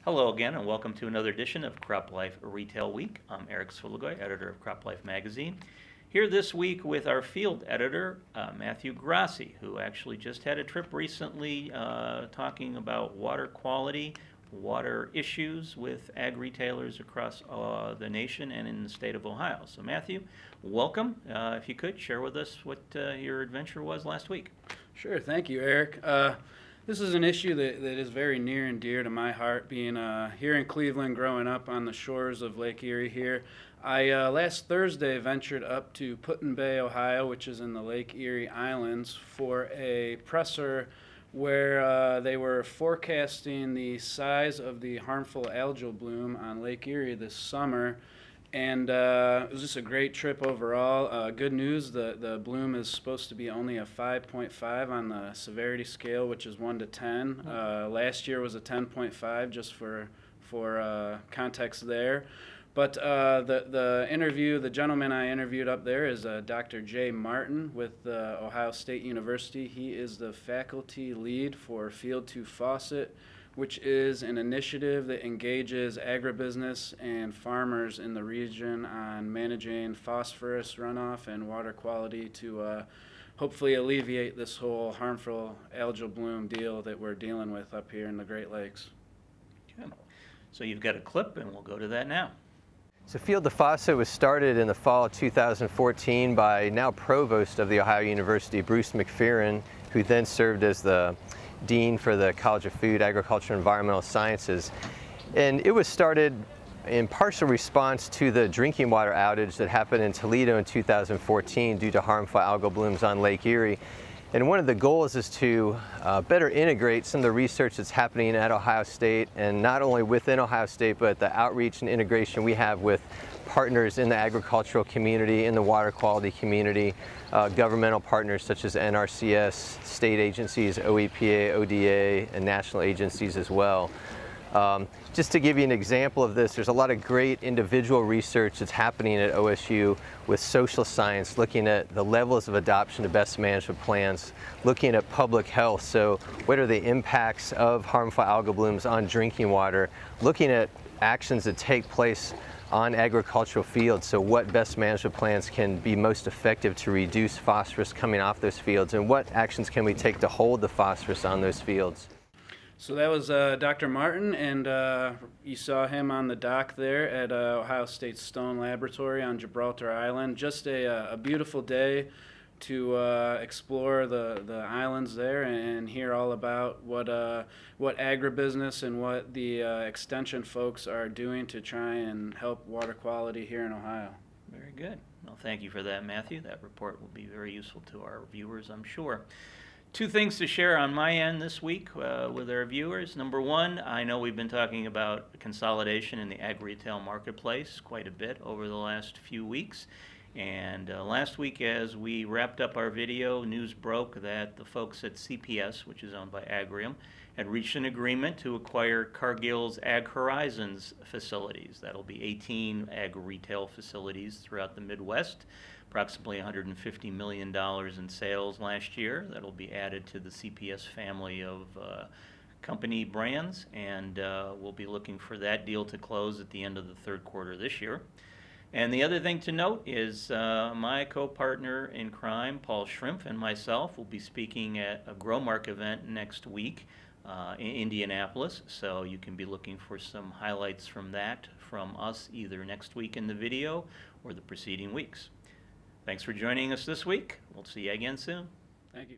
Hello again, and welcome to another edition of CropLife Retail Week. I'm Eric Sfiligoj, editor of CropLife magazine. Here this week with our field editor, Matthew Grassi, who actually just had a trip recently talking about water quality, water issues with ag retailers across the nation and in the state of Ohio. So Matthew, welcome. If you could, share with us what your adventure was last week. Sure, thank you, Eric. This is an issue that is very near and dear to my heart, being here in Cleveland, growing up on the shores of Lake Erie here. I last Thursday ventured up to Put-in-Bay, Ohio, which is in the Lake Erie Islands, for a presser where they were forecasting the size of the harmful algal bloom on Lake Erie this summer. And it was just a great trip overall. Good news, the bloom is supposed to be only a 5.5 on the severity scale, which is 1 to 10. Last year was a 10.5, just for context there. But the gentleman I interviewed up there is Dr. Jay Martin with Ohio State University. He is the faculty lead for Field to Faucet, which is an initiative that engages agribusiness and farmers in the region on managing phosphorus runoff and water quality to hopefully alleviate this whole harmful algal bloom deal that we're dealing with up here in the Great Lakes. Okay. So you've got a clip, and we'll go to that now. So Field to Faucet was started in the fall of 2014 by now Provost of the Ohio University, Bruce McPherron, who then served as the Dean for the College of Food, Agriculture, and Environmental Sciences. And it was started in partial response to the drinking water outage that happened in Toledo in 2014 due to harmful algal blooms on Lake Erie. And one of the goals is to better integrate some of the research that's happening at Ohio State, and not only within Ohio State, but the outreach and integration we have with partners in the agricultural community, in the water quality community, governmental partners such as NRCS, state agencies, OEPA, ODA, and national agencies as well. Just to give you an example of this, there's a lot of great individual research that's happening at OSU with social science, looking at the levels of adoption of best management plans, looking at public health, so what are the impacts of harmful algal blooms on drinking water, looking at actions that take place on agricultural fields, so what best management plans can be most effective to reduce phosphorus coming off those fields, and what actions can we take to hold the phosphorus on those fields. So that was Dr. Martin, and you saw him on the dock there at Ohio State Stone Laboratory on Gibraltar Island. Just a beautiful day to explore the islands there and hear all about what agribusiness and what the extension folks are doing to try and help water quality here in Ohio. Very good. Well, thank you for that, Matthew. That report will be very useful to our viewers, I'm sure. Two things to share on my end this week with our viewers. Number one, I know we've been talking about consolidation in the ag retail marketplace quite a bit over the last few weeks. And last week, as we wrapped up our video, news broke that the folks at CPS, which is owned by Agrium, had reached an agreement to acquire Cargill's Ag Horizons facilities. That'll be 18 ag retail facilities throughout the Midwest, approximately $150 million in sales last year. That'll be added to the CPS family of company brands, and we'll be looking for that deal to close at the end of the third quarter this year. And the other thing to note is my co-partner in crime, Paul Shrimp, and myself will be speaking at a GrowMark event next week in Indianapolis, so you can be looking for some highlights from that from us either next week in the video or the preceding weeks. Thanks for joining us this week. We'll see you again soon. Thank you.